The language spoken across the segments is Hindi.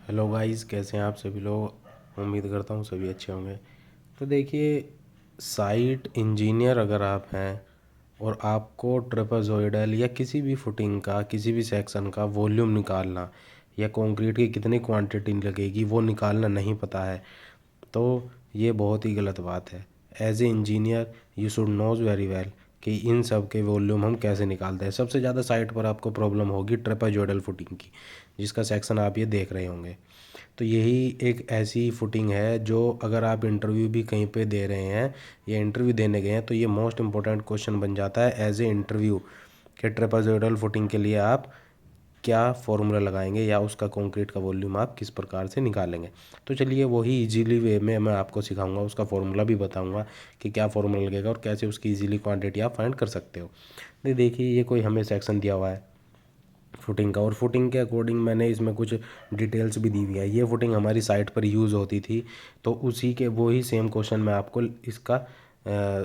हेलो गाइस, कैसे हैं आप सभी लोग। उम्मीद करता हूँ सभी अच्छे होंगे। तो देखिए, साइट इंजीनियर अगर आप हैं और आपको ट्रेपेजोइडल या किसी भी फुटिंग का किसी भी सेक्शन का वॉल्यूम निकालना या कंक्रीट की कितनी क्वांटिटी लगेगी वो निकालना नहीं पता है, तो ये बहुत ही गलत बात है। As a engineer you should knows very well कि इन सब के वॉल्यूम हम कैसे निकालते हैं। सबसे ज़्यादा साइट पर आपको प्रॉब्लम होगी ट्रेपेजोइडल फुटिंग की, जिसका सेक्शन आप ये देख रहे होंगे। तो यही एक ऐसी फुटिंग है जो अगर आप इंटरव्यू भी कहीं पे दे रहे हैं या इंटरव्यू देने गए हैं तो ये मोस्ट इंपॉर्टेंट क्वेश्चन बन जाता है एज ए इंटरव्यू कि ट्रेपेजोइडल फुटिंग के लिए आप क्या फॉर्मूला लगाएंगे या उसका कंक्रीट का वॉल्यूम आप किस प्रकार से निकालेंगे। तो चलिए वही इजीली वे में मैं आपको सिखाऊंगा, उसका फॉर्मूला भी बताऊंगा कि क्या फॉर्मूला लगेगा और कैसे उसकी इजीली क्वांटिटी आप फाइंड कर सकते हो। देखिए, ये कोई हमें सेक्शन दिया हुआ है फुटिंग का, और फुटिंग के अकॉर्डिंग मैंने इसमें कुछ डिटेल्स भी दी हुई है। ये फुटिंग हमारी साइट पर यूज़ होती थी, तो उसी के वो ही सेम क्वेश्चन मैं आपको इसका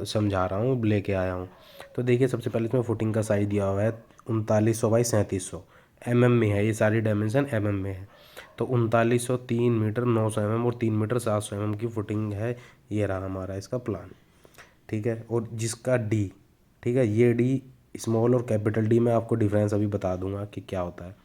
समझा रहा हूँ, लेके आया हूँ। तो देखिए, सबसे पहले इसमें फुटिंग का साइज दिया हुआ है 3900 बाई 3700 mm में है। ये सारी डायमेंशन mm में है। तो 3900 3 मीटर 900 mm और 3 मीटर 700 mm की फुटिंग है। ये रहा हमारा इसका प्लान, ठीक है। और जिसका डी, ठीक है, ये डी स्मॉल और कैपिटल डी मैं आपको डिफरेंस अभी बता दूंगा कि क्या होता है।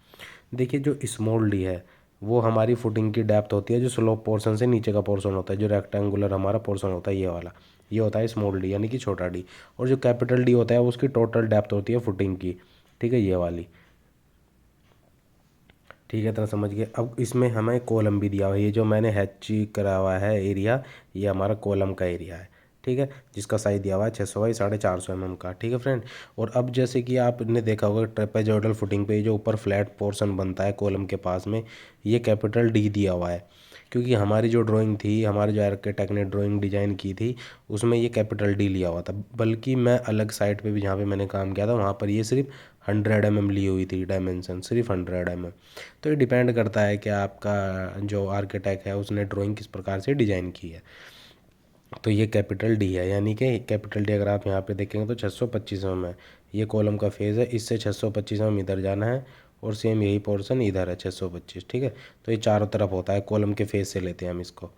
देखिए, जो स्मॉल डी है वो हमारी फुटिंग की डेप्थ होती है, जो स्लोप पोर्शन से नीचे का पोर्शन होता है, जो रेक्टेंगुलर हमारा पोर्शन होता है ये वाला, ये होता है स्मॉल डी यानी कि छोटा डी। और जो कैपिटल डी होता है वो उसकी टोटल डेप्थ होती है फुटिंग की, ठीक है, ये वाली। ठीक है, तरह समझ गए। अब इसमें हमें कॉलम भी दिया हुआ है। ये जो मैंने हैच करा हुआ है एरिया, ये हमारा कॉलम का एरिया है, ठीक है, जिसका साइज दिया हुआ है 600 बाई 450 mm का, ठीक है फ्रेंड। और अब जैसे कि आपने देखा होगा ट्रेपेजोइडल फुटिंग पे जो ऊपर फ्लैट पोर्शन बनता है कॉलम के पास में, ये कैपिटल डी दिया हुआ है, क्योंकि हमारी जो ड्राइंग थी, हमारे जो आर्किटेक्ट ने ड्राइंग डिजाइन की थी, उसमें ये कैपिटल डी लिया हुआ था। बल्कि मैं अलग साइट पे भी जहाँ पे मैंने काम किया था वहाँ पर ये सिर्फ 100 mm ली हुई थी डायमेंशन, सिर्फ 100 mm। तो ये डिपेंड करता है कि आपका जो आर्किटेक्ट है उसने ड्राइंग किस प्रकार से डिज़ाइन की है। तो ये कैपिटल डी है, यानी कि कैपिटल डी अगर आप यहाँ पे देखेंगे तो 625 mm है। ये कॉलम का फेज़ है, इससे 625 mm इधर जाना है और सेम यही पोर्शन इधर है 625, ठीक है। तो ये चारों तरफ होता है, कॉलम के फेज़ से लेते हैं हम इसको,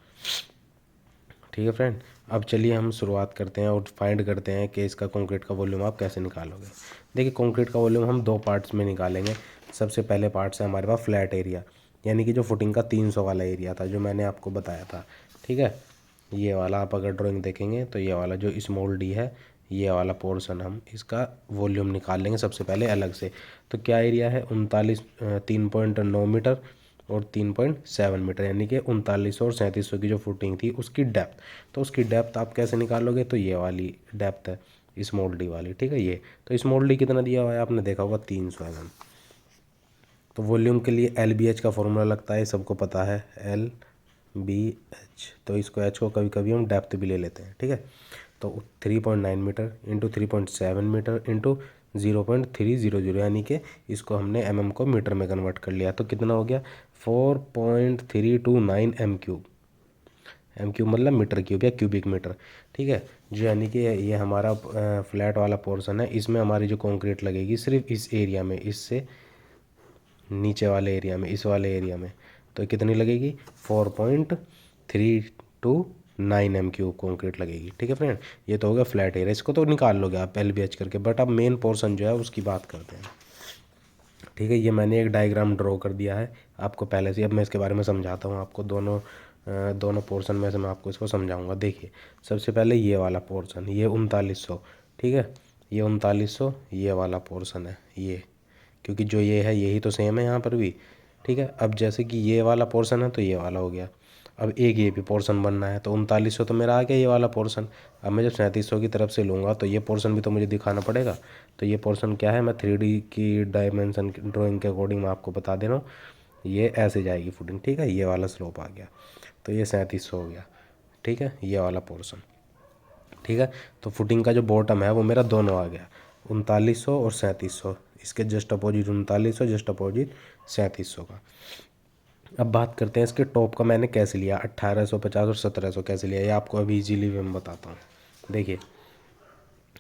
ठीक है फ्रेंड। अब चलिए हम शुरुआत करते हैं और फाइंड करते हैं कि इसका कंक्रीट का वॉल्यूम आप कैसे निकालोगे। देखिए, कंक्रीट का वॉल्यूम हम दो पार्ट्स में निकालेंगे। सबसे पहले पार्ट है हमारे पास फ्लैट एरिया, यानी कि जो फुटिंग का 300 वाला एरिया था जो मैंने आपको बताया था, ठीक है। ये वाला आप अगर ड्राइंग देखेंगे तो ये वाला जो स्मॉल डी है, ये वाला पोर्शन हम इसका वॉल्यूम निकाल लेंगे सबसे पहले अलग से। तो क्या एरिया है, 3.9 मीटर और 3.7 मीटर, यानी कि 3900 और 3700 की जो फुटिंग थी उसकी डेप्थ। तो उसकी डेप्थ आप कैसे निकालोगे, तो ये वाली डेप्थ है स्मॉल डी वाली, ठीक है। ये तो स्मॉल डी कितना दिया हुआ है आपने देखा होगा 300 mm। तो वॉल्यूम के लिए एल बी एच का फॉर्मूला लगता है, सबको पता है, एल बी एच। तो इसको एच को कभी कभी हम डेप्थ भी ले लेते हैं, ठीक है। तो 3.9 मीटर इंटू 3.7 मीटर इंटू 0.300, यानी कि इसको हमने को मीटर में कन्वर्ट कर लिया। तो कितना हो गया, 4.329 m³ m³ मतलब मीटर क्यूब या क्यूबिक मीटर, ठीक है। जो यानी कि ये हमारा फ्लैट वाला पोर्शन है, इसमें हमारी जो कंक्रीट लगेगी सिर्फ इस एरिया में, इससे नीचे वाले एरिया में, इस वाले एरिया में, तो कितनी लगेगी, 4.329 m³ कंक्रीट लगेगी, ठीक है फ्रेंड। ये तो हो गया फ्लैट एरिया, इसको तो निकाल लोगे आप एल बी एच करके, बट अब मेन पोर्शन जो है उसकी बात करते हैं, ठीक है। ये मैंने एक डायग्राम ड्रॉ कर दिया है आपको पहले से। अब मैं इसके बारे में समझाता हूँ आपको, दोनों पोर्शन में से मैं आपको इसको समझाऊंगा। देखिए, सबसे पहले ये वाला पोर्शन, ये 3900, ठीक है, ये 3900 ये वाला पोर्शन है ये, क्योंकि जो ये है यही तो सेम है यहाँ पर भी, ठीक है। अब जैसे कि ये वाला पोर्शन है तो ये वाला हो गया। अब एक ये भी पोर्शन बनना है, तो 3900 तो मेरा आ गया ये वाला पोर्शन। अब मैं जब 3700 की तरफ से लूँगा तो ये पोर्शन भी तो मुझे दिखाना पड़ेगा। तो ये पोर्शन क्या है, मैं 3D की डायमेंशन ड्राइंग के अकॉर्डिंग मैं आपको बता दे रहा हूँ, ये ऐसे जाएगी फुटिंग, ठीक है। ये वाला स्लोप आ गया, तो ये 3700 हो गया, ठीक है, ये वाला पोर्शन, ठीक है। तो फुटिंग का जो बॉटम है वो मेरा दोनों आ गया, 3900 और 3700, इसके जस्ट अपोजिट 3900, जस्ट अपोजिट 3700 का। अब बात करते हैं इसके टॉप का मैंने कैसे लिया, 1850 और 1700 कैसे लिया, ये आपको अभी इजीली मैं बताता हूँ। देखिए,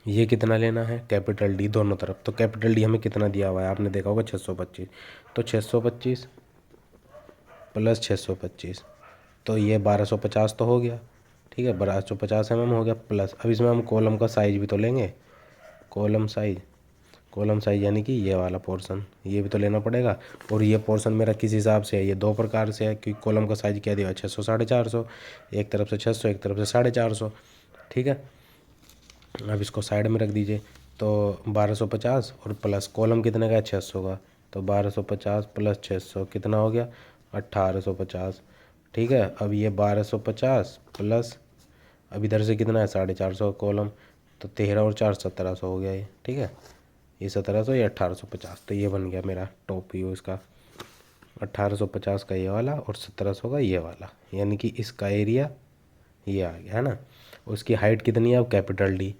ये कितना लेना है, कैपिटल डी दोनों तरफ। तो कैपिटल डी हमें कितना दिया हुआ है आपने देखा होगा 625। तो 625 प्लस 625, तो ये 1250 तो हो गया। ठीक है, 1250 हो गया प्लस। अब इसमें हम कॉलम का साइज भी तो लेंगे, कॉलम साइज यानी कि ये वाला पोर्शन, ये भी तो लेना पड़ेगा। और ये पोर्शन मेरा किस हिसाब से है, ये दो प्रकार से है, क्योंकि कॉलम का साइज क्या दिया 600 450, एक तरफ से 600 एक तरफ से 450। ठीक है, अब इसको साइड में रख दीजिए। तो 1250 और प्लस कॉलम कितने का है 600 का, तो 1250 प्लस 600 कितना हो गया 1850। ठीक है, अब ये 1250 प्लस अब इधर से कितना है 450 कॉलम, तो 13 और 4 1700 हो गया ये। ठीक है, ये 1700 ये 1850, तो ये बन गया मेरा टॉप व्यू इसका। 1850 का ये वाला और 1700 का ये वाला, यानी कि इसका एरिया ये आ गया है ना। उसकी हाइट कितनी है अब कैपिटल डी।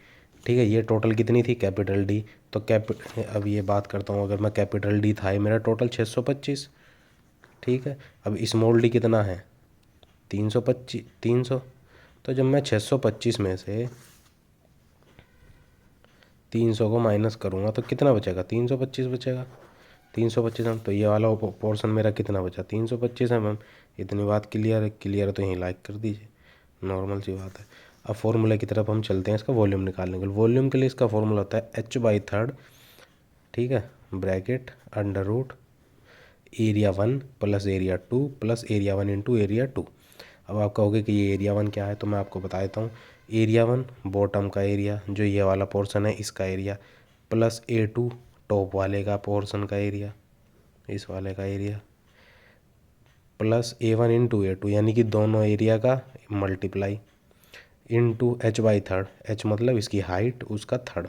ठीक है, ये टोटल कितनी थी कैपिटल डी, तो अब ये बात करता हूँ, अगर मैं कैपिटल डी था ये मेरा टोटल 625। ठीक है, अब स्मॉल डी कितना है 300। तो जब मैं 625 में से 300 को माइनस करूँगा तो कितना बचेगा 325 बचेगा। 325 एम, तो ये वाला पोर्शन मेरा कितना बचा 325 एम। इतनी बात क्लियर है, क्लियर है तो यहीं लाइक कर दीजिए, नॉर्मल सी बात है। अब फॉर्मूले की तरफ हम चलते हैं इसका वॉल्यूम निकालने के लिए। वॉल्यूम के लिए इसका फॉर्मूला होता है h/3। ठीक है, bracket under root area 1 plus area 2 plus area 1 into area 2। अब आप कहोगे कि ये एरिया 1 क्या है, तो मैं आपको बता देता हूँ। एरिया 1 बॉटम का एरिया, जो ये वाला पोर्शन है इसका एरिया, प्लस A2 टॉप वाले का पोर्शन का एरिया, इस वाले का area, plus A1 into A2 यानी कि दोनों एरिया का मल्टीप्लाई, इंटू h/3। h मतलब इसकी हाइट, उसका थर्ड।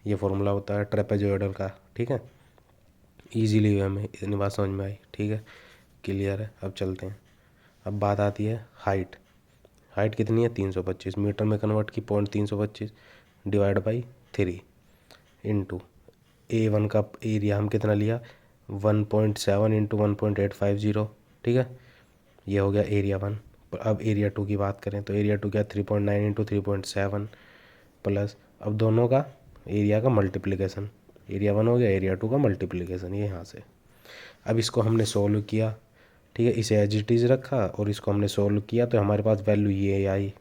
ये फॉर्मूला होता है ट्रेपेजॉइडल का। ठीक है, इजीली वे में इतनी बात समझ में आई। ठीक है, क्लियर है। अब चलते हैं, अब बात आती है हाइट। हाइट कितनी है 325, मीटर में कन्वर्ट की 0.325 डिवाइड बाई 3 इंटू A1 का एरिया हम कितना लिया 1.7 इंटू 1.850। ठीक है, ये हो गया एरिया 1। अब एरिया 2 की बात करें तो एरिया 2 क्या 3.9 इंटू 3.7 प्लस, अब दोनों का एरिया का मल्टीप्लिकेशन, एरिया 1 हो गया एरिया 2 का मल्टीप्लिकेशन, ये यहाँ से। अब इसको हमने सोल्व किया। ठीक है, इसे एज इट इज़ रखा और इसको हमने सोल्व किया, तो हमारे पास वैल्यू ये आई,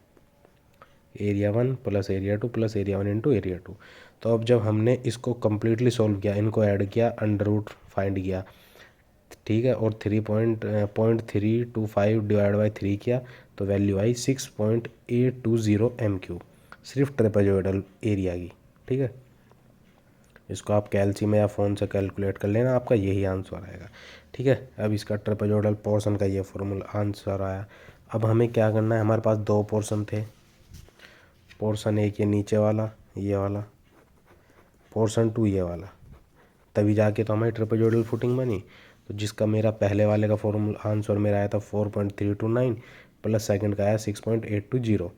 area 1 plus area 2 plus area 1 into area 2। तो अब जब हमने इसको कम्प्लीटली सोल्व किया, इनको ऐड किया, अंडर रूट फाइंड किया। ठीक है, और 3.325 डिवाइड बाई 3 किया, तो वैल्यू आई 6.820 MQ, सिर्फ ट्रेपेजॉइडल एरिया की। ठीक है, इसको आप कैलसी में या फ़ोन से कैलकुलेट कर लेना, आपका यही आंसर आएगा। ठीक है, अब इसका ट्रेपेजॉइडल पोर्शन का ये फॉर्मूला आंसर आया। अब हमें क्या करना है, हमारे पास दो पोर्शन थे, पोर्शन एक ये नीचे वाला, ये वाला, पोर्शन 2 ये वाला, तभी जाके तो हमारी ट्रेपेजॉइडल फुटिंग बनी। तो जिसका मेरा पहले वाले का फॉर्मूला आंसर मेरा आया था 4.329 प्लस सेकंड का आया 6.820,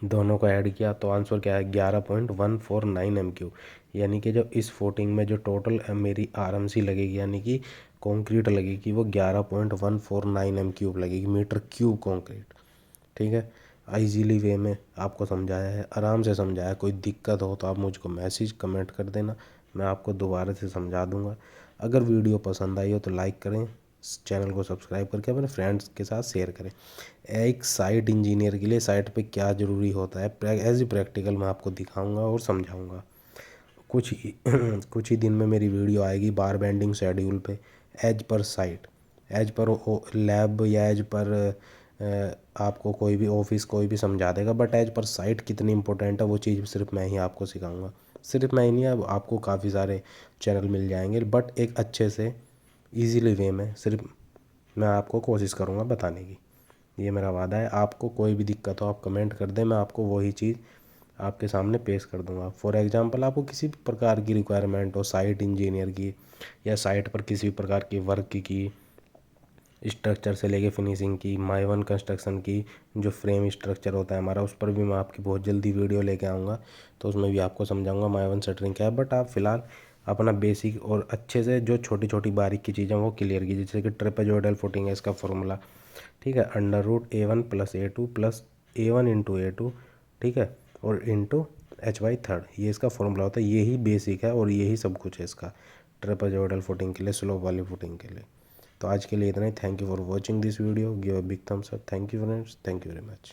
दोनों को ऐड किया तो आंसर क्या है 11.149 MQ। यानी कि जो इस फुटिंग में जो टोटल मेरी RMC लगेगी, यानी कि कंक्रीट लगेगी, वो 11.149 MQ लगेगी, मीटर क्यूब कंक्रीट। ठीक है, ईजीली वे में आपको समझाया है, आराम से समझाया। कोई दिक्कत हो तो आप मुझको मैसेज कमेंट कर देना, मैं आपको दोबारा से समझा दूंगा। अगर वीडियो पसंद आई हो तो लाइक करें, चैनल को सब्सक्राइब करके अपने फ्रेंड्स के साथ शेयर करें। एक साइट इंजीनियर के लिए साइट पे क्या ज़रूरी होता है एज ए प्रैक्टिकल मैं आपको दिखाऊंगा और समझाऊंगा। कुछ ही दिन में मेरी वीडियो आएगी बार बेंडिंग शेड्यूल पे, as per site, as per lab या एज पर आपको कोई भी ऑफिस कोई भी समझा देगा, बट एज पर साइट कितनी इंपॉर्टेंट है वो चीज़ सिर्फ मैं ही आपको सिखाऊंगा। सिर्फ मैं ही नहीं, अब आपको काफ़ी सारे चैनल मिल जाएंगे, बट एक अच्छे से इजीली वे में सिर्फ मैं आपको कोशिश करूँगा बताने की, ये मेरा वादा है। आपको कोई भी दिक्कत हो आप कमेंट कर दें, मैं आपको वही चीज़ आपके सामने पेश कर दूंगा। फॉर एग्जांपल आपको किसी भी प्रकार की रिक्वायरमेंट हो साइट इंजीनियर की, या साइट पर किसी भी प्रकार की वर्क की, स्ट्रक्चर से लेके फिनिशिंग की, माई वन कंस्ट्रक्शन की, जो फ्रेम स्ट्रक्चर होता है हमारा, उस पर भी मैं आपकी बहुत जल्दी वीडियो लेके आऊँगा, तो उसमें भी आपको समझाऊँगा माई वन शटरिंग क्या है। बट आप फिलहाल अपना बेसिक और अच्छे से जो छोटी छोटी बारीक की चीज़ें वो क्लियर कीजिए, जैसे कि ट्रेपेजॉइडल फुटिंग है इसका फॉर्मूला। ठीक है, under root A1 plus A2 plus A1 into A2। ठीक है, और इंटू h/3, ये इसका फॉर्मूला होता है, यही बेसिक है और यही सब कुछ है इसका ट्रेपेजॉइडल फुटिंग के लिए, स्लोप वाली फुटिंग के लिए। तो आज के लिए इतना ही। Thank you for watching this video, give a big thumbs up. Thank you friends, thank you very much.